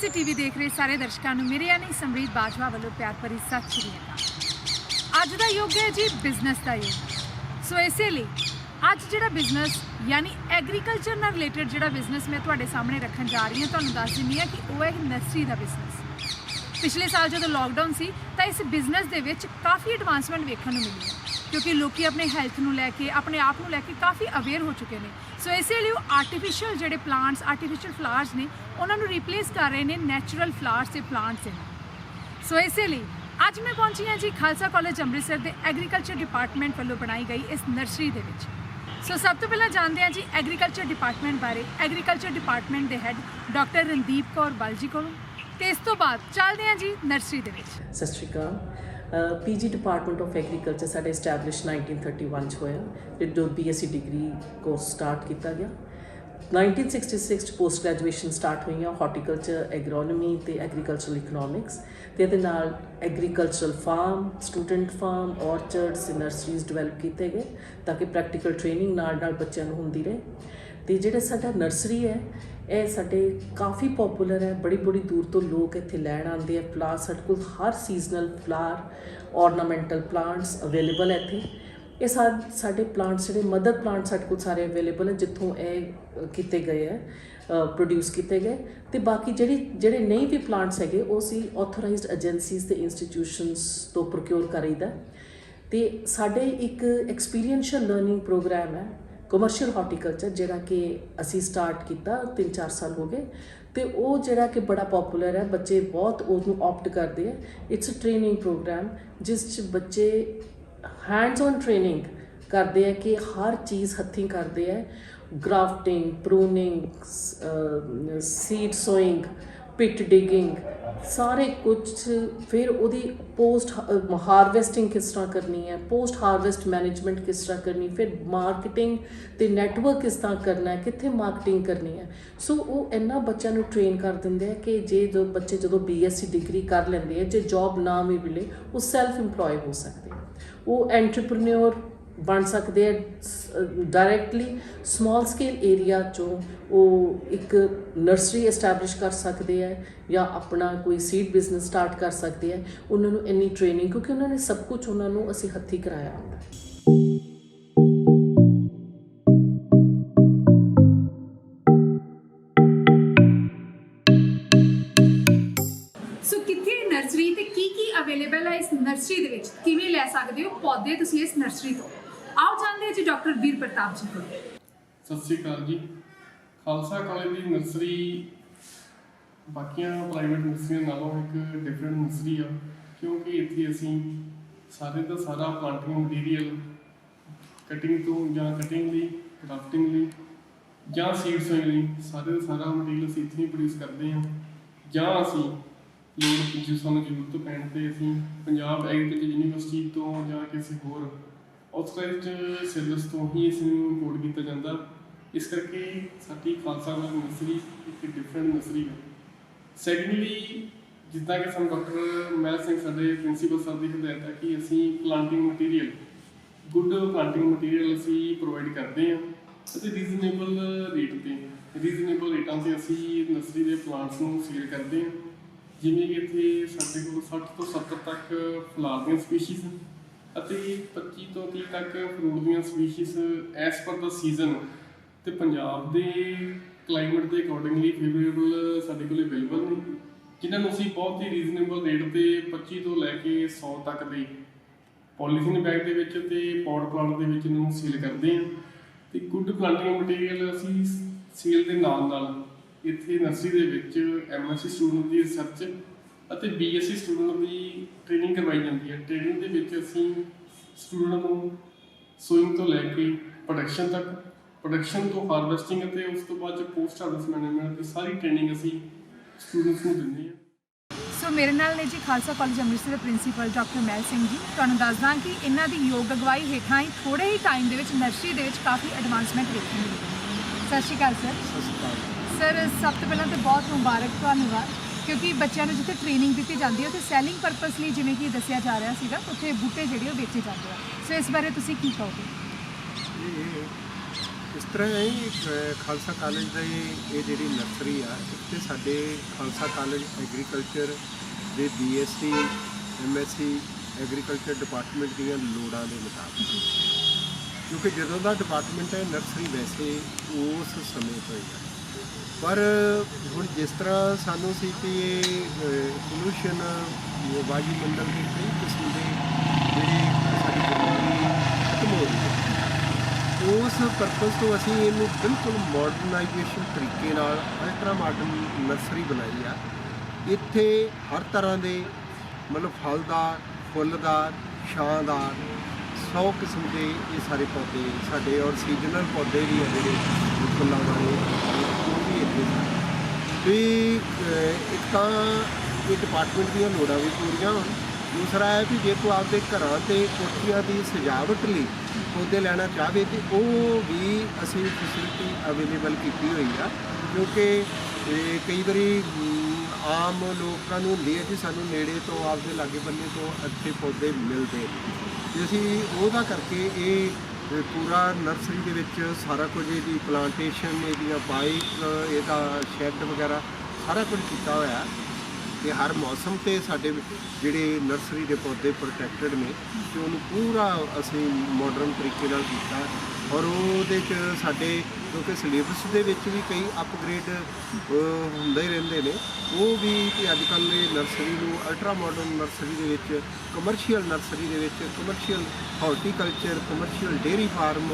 ABC TV देख रहे सारे दर्शकों को मेरे यानी समरीत बाजवा वालों प्यार भरी सत श्री अकाल। अज का युग है जी बिजनेस का युग। सो इसलिए अज जो बिजनेस यानी एग्रीकल्चर नाल रिलेटेड जो बिजनेस मैं तुहाडे सामने रखन जा रही हूँ, तुहानूं दस दिंदी हां कि वह है नर्सरी का बिजनेस। पिछले साल जो लॉकडाउन सी तो इस बिजनेस दे विच काफ़ी एडवांसमेंट वेखण नूं मिली है, क्योंकि लोग अपने हैल्थ नूं लैके अपने आप नूं लैके काफ़ी अवेयर हो चुके हैं। सो इसलिए वो आर्टिफिशियल जोड़े प्लांट्स आर्टिफिशियल फ्लावर्स ने उन्होंने रिप्लेस कर रहे हैं नैचुरल फ्लावर्स से प्लांट्स हैं। सो इसलिए अज मैं पहुंची हाँ जी खालसा कॉलेज अमृतसर के एग्रीकल्चर डिपार्टमेंट वालों बनाई गई इस नर्सरी के विच। सो सब तो पहला जानते हैं जी एग्रीकल्चर डिपार्टमेंट बारे। एग्रीकल्चर डिपार्टमेंट के हैड डॉक्टर रणदीप कौर बल जी को, इस तो बाद चलते हैं जी नर्सरी के विच। सत श्री अकाल। पीजी डिपार्टमेंट ऑफ एग्रीकल्चर साढ़े इस्टैबलिश 1931 होया, जो BSc डिग्री कोर्स स्टार्ट किया गया। 1966 पोस्ट ग्रैजुएशन स्टार्ट हुई हॉर्टिकल्चर एग्रोनॉमी ते एग्रीकल्चरल इकनॉमिक्स ते agricultural farm student farm orchards nurseries develop किए गए ताकि प्रैक्टिकल ट्रेनिंग नाल बच्चों को होंदी रहे। तो जिहड़ा साडा नर्सरी है ये साडे काफ़ी पॉपूलर है, बड़ी बड़ी दूर तो लोग इत्थे लैण आते हैं। फ्लावर साडे कोल हर seasonal flower ornamental plants available है इत्थे। ये साडे प्लांट्स जिहड़े मदर प्लांट साडे कोल सारे अवेलेबल है जित्थों ये कीते गए है प्रोड्यूस किए गए। तो बाकी जिहड़े नहीं भी प्लांट्स हैगे वो सी ऑथोराइज्ड एजेंसीज ते इंस्टीट्यूशनस तो प्रोक्योर करीदा। तो साडे एक एक्सपीरियंशियल लर्निंग प्रोग्राम है कमर्शियल हॉर्टिकल्चर जिहड़ा कि असी स्टार्ट किया 3-4 साल हो गए। तो वो जिहड़ा कि बड़ा पॉपूलर है, बच्चे बहुत उसनूं ऑप्ट करते हैं। इट्स अ ट्रेनिंग प्रोग्राम जिस बच्चे हैंड्स ऑन ट्रेनिंग करते हैं कि हर चीज़ हत्थीं करते हैं। ग्राफ्टिंग, प्रूनिंग, सीड सोइंग, पिट डिगिंग सारे कुछ, फिर उदी पोस्ट हारवेस्टिंग किस तरह करनी है, पोस्ट हारवेस्ट मैनेजमेंट किस तरह करनी, फिर मार्केटिंग ते नैटवर्क किस तरह करना है, कित्थे मार्केटिंग करनी है। सो वो इन्ना बच्चों को ट्रेन कर देंगे हैं कि जे जो बच्चे जो BSc डिग्री कर लेंगे हैं, जो जॉब ना भी मिले वो सैल्फ इंपलॉय हो सकते हैं, वो एंटरप्रेन्योर बन सकते हैं। डायरैक्टली स्मॉल स्केल एरिया चों वो एक नर्सरी एस्टैबलिश कर सकते हैं या अपना कोई सीड बिजनेस स्टार्ट कर सकते हैं। उन्होंने इन्नी ट्रेनिंग क्योंकि उन्होंने सब कुछ उन्होंने असी हत्थी कराया होंदा। सो कित्थे नर्सरी ते की अवेलेबल है इस नर्सरी दे विच, किवें लै सकदे हो पौधे तुसीं इस नर्सरी तो। आओ जानते हैं जी डॉक्टर वीर प्रताप जी को। सत श्री अकाल जी। खालसा कॉलेज की नर्सरी बाकियां प्राइवेट नर्सरियों नालों एक डिफरेंट नर्सरी आ, क्योंकि इत्थे असीं सारे का सारा प्लांटिंग मटीरियल कटिंग तो या कटिंग लई, ग्राफ्टिंग लई या सीड सोइंग लई सारे का सारा मटीरियल असीं इत्थे प्रोड्यूस करते हैं। ਜਾਂ ਅਸੀਂ ਲੋੜ ਜੇ ਸਾਨੂੰ ਜ਼ਰੂਰਤ ਪੈਣ 'ਤੇ ਅਸੀਂ ਪੰਜਾਬ ਐਗਰੀਕਲਚਰ ਯੂਨੀਵਰਸਿਟੀ ਤੋਂ ਜਾਂ ਕਿਸੇ ਹੋਰ ऑथोराइज्ड सिलेबस तो ही इसमें इंपोर्ट किया जाता। इस करके साडी खालसा कॉलेज नर्सरी एक डिफरेंट नर्सरी है। सैकेंडली जिदा कि सू डॉक्टर महल सिंह साडे प्रिंसीपल सर की हिदायत है कि असी planting material good planting material असी प्रोवाइड करते हैं रीजनेबल रेट पर। रीजनेबल रेटा से असी नर्सरी के प्लांट्स को सेल करते हैं। जिमें कि इतने साडे कोल 60 तो 70 तक फ्लावर दी स्पीशीज़ ਅਤੇ 25 ਤੋਂ 30 तक फ्रूट ਦੀਆਂ ਸਪੀਸ਼ੀਜ਼ ਐਸ ਪਰ ਦਾ ਸੀਜ਼ਨ ਤੇ ਪੰਜਾਬ ਦੇ ਕਲਾਈਮੇਟ ਦੇ ਅਕੋਰਡਿੰਗਲੀ ਫੇਵਰੇਬਲ ਸਾਡੇ ਕੋਲ ਅਵੇਲੇਬਲ ਨੇ, ਜਿਨ੍ਹਾਂ ਨੂੰ ਅਸੀਂ ਬਹੁਤ ਹੀ ਰੀਜ਼ਨੇਬਲ ਰੇਟ ਤੇ 25 ਤੋਂ ਲੈ ਕੇ 100 ਤੱਕ ਦੇ ਪੋਲੀਥੀਨ ਬੈਗ ਦੇ ਵਿੱਚ ਤੇ ਪੌਟ ਪਲਾਂਟ ਦੇ ਵਿੱਚ ਇਹਨਾਂ ਨੂੰ ਸੇਲ ਕਰਦੇ ਹਾਂ। ਤੇ ਗੁੱਡ ਪਲਾਂਟਿੰਗ ਮਟੀਰੀਅਲ ਅਸੀਂ ਸੇਲ ਦੇ ਨਾਲ ਇੱਥੇ ਨਰਸਰੀ ਦੇ ਵਿੱਚ MSc ਸਟੂਡੈਂਟ ਦੀ ਰਿਸਰਚ ਅਤੇ BSc ਸਟੂਡੈਂਟ ਦੀ ट्रेनिंग करवाई जाती है। ट्रेनिंग के विच असीं स्टूडेंट को सोइंग तो लैके प्रोडक्शन तक, प्रोडक्शन तो हारवेस्टिंग और उस तो बाद पोस्ट हारवेस्ट मैनेजमेंट सारी ट्रेनिंग असीं स्टूडेंट्स को दिंदे हैं। सो मेरे नाल ने जी खालसा कॉलेज अमृतसर के प्रिंसीपल डॉक्टर महल सिंह जी। तुहानूं दसदा कि इन्हां दी योग अगवाई हेठां ही थोड़े ही टाइम दे विच नर्सरी दे विच काफ़ी एडवांसमेंट देखने मिली। सत श्री अकाल सर। सर सब तो पहलां तो बहुत मुबारक धन्यवाद, क्योंकि बच्चों को जिथे ट्रेनिंग दी जाती है तो सैलिंग परपज़ लिए जिमें कि दसिया जा रहा है उत्थे बूटे जोड़े बेचे जाते हैं। सो इस बारे तुसीं की कहोगे? ਇਸ ਤਰ੍ਹਾਂ ਹੈ ਖਾਲਸਾ ਕਾਲਜ ਦਾ ਇਹ ਜਿਹੜੀ ਨਰਸਰੀ ਆ ਇੱਥੇ ਸਾਡੇ ਖਾਲਸਾ ਕਾਲਜ ਐਗਰੀਕਲਚਰ ਦੇ BSc MSc ਐਗਰੀਕਲਚਰ ਡਿਪਾਰਟਮੈਂਟ ਦੀਆਂ ਲੋੜਾਂ ਦੇ ਮੁਤਾਬਕ, ਕਿਉਂਕਿ ਜਦੋਂ ਦਾ ਡਿਪਾਰਟਮੈਂਟ ਹੈ ਨਰਸਰੀ ਵੈਸੇ ਉਸ ਸਮੇਂ ਤੋਂ ਹੀ ਆ, ਪਰ ਹੁਣ ਜਿਸ ਤਰ੍ਹਾਂ ਸਾਨੂੰ ਸੀ ਕਿ ਇਹ ਪੋਲੂਸ਼ਨ ਵਾਯੂਮੰਡਲ ਦੇ ਕਈ ਕਿਸਮ ਦੇ ਜਿਹੜੇ ਸਾਡੀ ਜ਼ਿੰਦਗੀ ਖਤਮ ਹੋ ਰਹੀ ਹੈ, ਉਸ ਪਰਪਸ ਤੋਂ ਅਸੀਂ ਇਹਨੂੰ ਬਿਲਕੁਲ ਮਾਡਰਨਾਈਜੇਸ਼ਨ ਤਰੀਕੇ ਨਾਲ ਅਲਟਰਾ ਮਾਡਰਨ ਨਰਸਰੀ ਬਣਾਈ ਆ। ਇੱਥੇ ਹਰ ਤਰ੍ਹਾਂ ਦੇ ਮਤਲਬ ਫਲਦਾਰ, ਫੁੱਲਦਾਰ, ਛਾਂਦਾਰ 100 ਕਿਸਮ ਦੇ ਇਹ ਸਾਰੇ ਪੌਦੇ ਸਾਡੇ, ਔਰ ਸੀਜ਼ਨਲ ਪੌਦੇ ਵੀ ਆ ਜਿਹੜੇ ਫੁੱਲਾਂ ਵਾਲੇ ਉਹ ਵੀ ਇੱਥੇ ਵੀ ਇੱਕ ਤਾਂ ਇਹ ਡਿਪਾਰਟਮੈਂਟ ਦੀਆਂ ਲੋੜਾਂ ਵੀ ਪੂਰੀਆਂ ਹੋਣ, ਦੂਸਰਾ ਹੈ ਵੀ ਜੇ ਕੋਈ ਆਪਦੇ ਘਰਾਂ ਤੇ ਕੋਠੀਆਂ ਦੀ ਸਜਾਵਟ ਲਈ ਪੌਦੇ ਲੈਣਾ ਚਾਹਵੇ ਤੇ ਉਹ ਵੀ ਅਸੀਂ ਫੈਸਿਲਿਟੀ ਅਵੇਲੇਬਲ ਕੀਤੀ ਹੋਈ ਆ, ਕਿਉਂਕਿ ਕਈ ਵਾਰੀ ਆਮ ਲੋਕਾਂ ਨੂੰ ਹੁੰਦੀ ਹੈ ਕਿ ਸਾਨੂੰ ਨੇੜੇ ਤੋਂ ਆਪਦੇ ਲਾਗੇ ਬੰਨੇ ਤੋਂ ਅੱਛੇ ਪੌਦੇ ਮਿਲਦੇ, ਤੇ ਅਸੀਂ ਉਹਦਾ ਕਰਕੇ ਇਹ ਪੂਰਾ ਨਰਸਰੀ ਦੇ ਵਿੱਚ ਸਾਰਾ ਕੁਝ ਇਹਦੀ ਪਲਾਂਟੇਸ਼ਨ, ਇਹਦੀਆਂ ਬਾਈਕ, ਇਹਦਾ ਸ਼ੈੱਡ ਵਗੈਰਾ ਸਾਰਾ ਕੁਝ ਕੀਤਾ ਹੋਇਆ ਕਿ ਹਰ ਮੌਸਮ 'ਤੇ ਸਾਡੇ ਜਿਹੜੇ ਨਰਸਰੀ ਦੇ ਪੌਦੇ ਪ੍ਰੋਟੈਕਟਡ ਨੇ, ਤੇ ਉਹਨੂੰ ਪੂਰਾ ਅਸੀਂ ਮਾਡਰਨ ਤਰੀਕੇ ਨਾਲ ਕੀਤਾ। ਔਰ ਉਹਦੇ 'ਚ ਸਾਡੇ ਕਿਉਂਕਿ ਸਿਲੇਬਸ ਦੇ ਵਿੱਚ ਵੀ ਕਈ ਅਪਗ੍ਰੇਡ ਹੁੰਦੇ ਰਹਿੰਦੇ ਨੇ, ਉਹ ਵੀ ਕਿ ਅੱਜ ਕੱਲ੍ਹ ਇਹ ਨਰਸਰੀ ਨੂੰ ਅਲਟਰਾ ਮਾਡਰਨ ਨਰਸਰੀ ਦੇ ਵਿੱਚ, ਕਮਰਸ਼ੀਅਲ ਨਰਸਰੀ ਦੇ ਵਿੱਚ, commercial horticulture, commercial dairy farm,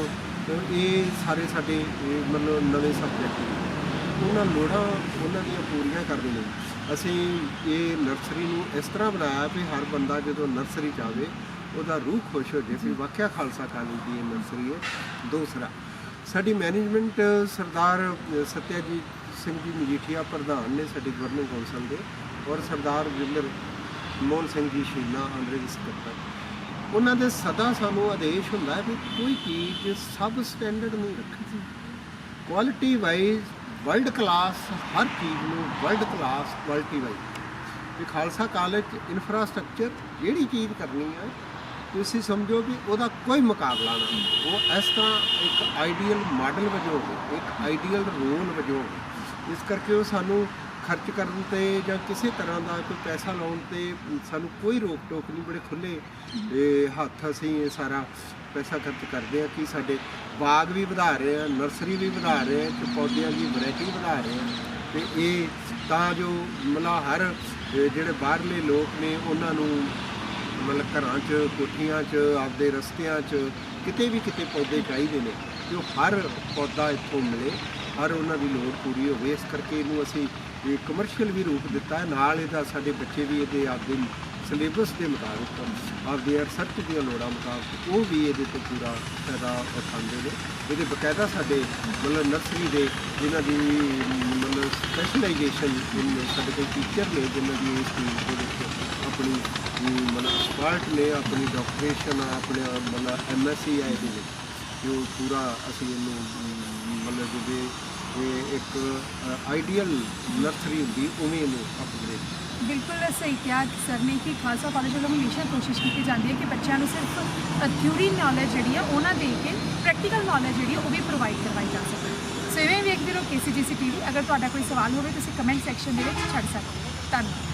ਇਹ ਸਾਰੇ ਸਾਡੇ ਮਤਲਬ ਨਵੇਂ ਸਬਜੈਕਟ ਨੇ। ਉਹਨਾਂ ਲੋੜਾਂ ਉਹਨਾਂ ਦੀਆਂ ਪੂਰੀਆਂ ਕਰਨ ਲਈ ਅਸੀਂ ਇਹ ਨਰਸਰੀ ਨੂੰ ਇਸ ਤਰ੍ਹਾਂ ਬਣਾਇਆ ਵੀ ਹਰ ਬੰਦਾ ਜਦੋਂ ਨਰਸਰੀ 'ਚ ਆਵੇ ਉਹਦਾ ਰੂਹ ਖੁਸ਼ ਹੋ ਜਾਵੇ ਵੀ ਵਾਕਿਆ ਖਾਲਸਾ ਕਾਲਜ ਦੀ ਇਹ ਨਰਸਰੀ ਹੈ। ਦੂਸਰਾ ਸਾਡੀ ਮੈਨੇਜਮੈਂਟ ਸਰਦਾਰ ਸਤਿਆਜੀਤ ਸਿੰਘ ਜੀ ਮਜੀਠੀਆ ਪ੍ਰਧਾਨ ਨੇ ਸਾਡੀ ਗਵਰਨਿੰਗ ਕੌਂਸਲ ਦੇ, ਔਰ ਸਰਦਾਰ ਵਿਜਿੰਦਰ ਮੋਹਨ ਸਿੰਘ ਜੀ ਸ਼ੀਨਾ ਆਨਰੇਰੀ ਸਕੱਤਰ, ਉਹਨਾਂ ਦੇ ਸਦਾ ਸਾਨੂੰ ਆਦੇਸ਼ ਹੁੰਦਾ ਹੈ ਵੀ ਕੋਈ ਚੀਜ਼ ਸਬ ਸਟੈਂਡਰਡ ਨਹੀਂ ਰੱਖਣੀ, ਕੁਆਲਿਟੀ ਵਾਈਜ਼ ਵਰਲਡ ਕਲਾਸ, ਹਰ ਚੀਜ਼ ਨੂੰ ਵਰਲਡ ਕਲਾਸ ਕੁਆਲਿਟੀ ਵਾਈਜ਼। ਤੇ ਖਾਲਸਾ ਕਾਲਜ 'ਚ ਇਨਫਰਾਸਟਰਕਚਰ ਜਿਹੜੀ ਚੀਜ਼ ਕਰਨੀ ਹੈ ਤੁਸੀਂ ਸਮਝੋ ਵੀ ਉਹਦਾ ਕੋਈ ਮੁਕਾਬਲਾ ਨਾ, ਉਹ ਇਸ ਤਰ੍ਹਾਂ ਇੱਕ ਆਈਡੀਅਲ ਮਾਡਲ ਵਜੋਂ ਹੋਵੇ, ਇੱਕ ਆਈਡੀਅਲ ਰੋਲ ਵਜੋਂ ਹੋਵੇ। ਇਸ ਕਰਕੇ ਉਹ ਸਾਨੂੰ ਖਰਚ ਕਰਨ 'ਤੇ ਜਾਂ ਕਿਸੇ ਤਰ੍ਹਾਂ ਦਾ ਕੋਈ ਪੈਸਾ ਲਾਉਣ 'ਤੇ ਸਾਨੂੰ ਕੋਈ ਰੋਕ ਟੋਕ ਨਹੀਂ, ਬੜੇ ਖੁੱਲ੍ਹੇ ਹੱਥ ਅਸੀਂ ਇਹ ਸਾਰਾ ਪੈਸਾ ਖਰਚ ਕਰਦੇ ਹਾਂ ਕਿ ਸਾਡੇ ਬਾਗ ਵੀ ਵਧਾ ਰਹੇ ਹਾਂ, ਨਰਸਰੀ ਵੀ ਵਧਾ ਰਹੇ ਹਾਂ, ਤੇ ਪੌਦਿਆਂ ਦੀ ਵੈਰਾਈਟੀ ਵਧਾ ਰਹੇ ਹਾਂ, ਤੇ ਇਹ ਤਾਂ ਜੋ ਮਤਲਬ ਹਰ ਜਿਹੜੇ ਬਾਹਰਲੇ ਲੋਕ ਨੇ ਉਹਨਾਂ ਨੂੰ ਮਤਲਬ ਘਰਾਂ 'ਚ, ਕੋਠੀਆਂ 'ਚ, ਆਪਦੇ ਰਸਤਿਆਂ 'ਚ ਕਿਤੇ ਵੀ ਕਿਤੇ ਪੌਦੇ ਚਾਹੀਦੇ ਨੇ, ਤੇ ਉਹ ਹਰ ਪੌਦਾ ਇੱਥੋਂ ਮਿਲੇ, ਹਰ ਉਹਨਾਂ ਦੀ ਲੋੜ ਪੂਰੀ ਹੋਵੇ। ਇਸ ਕਰਕੇ ਇਹਨੂੰ ਅਸੀਂ ਇਹ ਕਮਰਸ਼ੀਅਲ ਵੀ ਰੂਪ ਦਿੱਤਾ ਹੈ, ਨਾਲ ਇਹਦਾ ਸਾਡੇ ਬੱਚੇ ਵੀ ਇਹਦੇ ਆਪਦੇ ਸਿਲੇਬਸ ਦੇ ਮੁਤਾਬਿਕ, ਆਪਦੀਆਂ ਰਿਸਰਚ ਦੀਆਂ ਲੋੜਾਂ ਮੁਤਾਬਿਕ ਉਹ ਵੀ ਇਹਦੇ ਤੋਂ ਪੂਰਾ ਫਾਇਦਾ ਉਠਾਉਂਦੇ ਨੇ। ਇਹਦੇ ਬਕਾਇਦਾ ਸਾਡੇ ਮਤਲਬ ਨਰਸਰੀ ਦੇ ਜਿਨ੍ਹਾਂ ਦੀ ਮਤਲਬ ਸਪੈਸ਼ਲਾਈਜੇਸ਼ਨ ਸਾਡੇ ਕੋਲ ਟੀਚਰ ਨੇ ਜਿਨ੍ਹਾਂ ਦੀ ਇਸ ਚੀਜ਼ ਦੇ ਵਿੱਚ ਆਪਣੀ ਮਤਲਬ ਐਕਸਪਰਟ ਨੇ, ਆਪਣੀ ਡਾਕਟਰੇਸ਼ਨ ਆ, ਆਪਣੇ ਮਤਲਬ MSc ਆ ਇਹਦੇ ਵਿੱਚ, ਜੋ ਪੂਰਾ ਅਸੀਂ ਇਹਨੂੰ ਮਤਲਬ ਜਿਵੇਂ ਇਹ ਇੱਕ ਆਈਡੀਅਲ ਨਰਸਰੀ ਹੁੰਦੀ ਉਵੇਂ ਇਹਨੂੰ ਅਪਗ੍ਰੇਡ। ਬਿਲਕੁਲ ਸਹੀ ਕਿਹਾ ਸਰ ਨੇ ਕਿ ਖਾਲਸਾ ਕਾਲਜ ਵੱਲੋਂ ਹਮੇਸ਼ਾ ਕੋਸ਼ਿਸ਼ ਕੀਤੀ ਜਾਂਦੀ ਹੈ ਕਿ ਬੱਚਿਆਂ ਨੂੰ ਸਿਰਫ ਥਿਊਰੀ ਨੌਲੇਜ ਜਿਹੜੀ ਆ ਉਹਨਾਂ ਦੇ ਕੇ ਪ੍ਰੈਕਟੀਕਲ ਨੌਲੇਜ ਜਿਹੜੀ ਆ ਉਹ ਵੀ ਪ੍ਰੋਵਾਈਡ ਕਰਵਾਈ ਜਾ ਸਕੇ। ਸੋ ਇਵੇਂ ਵੇਖਦੇ ਰਹੋ KCGC TV। ਅਗਰ ਤੁਹਾਡਾ ਕੋਈ ਸਵਾਲ ਹੋਵੇ ਤੁਸੀਂ ਕਮੈਂਟ ਸੈਕਸ਼ਨ ਦੇ ਵਿੱਚ ਛੱਡ ਸਕਦੇ ਹੋ। ਧੰਨਵਾਦ।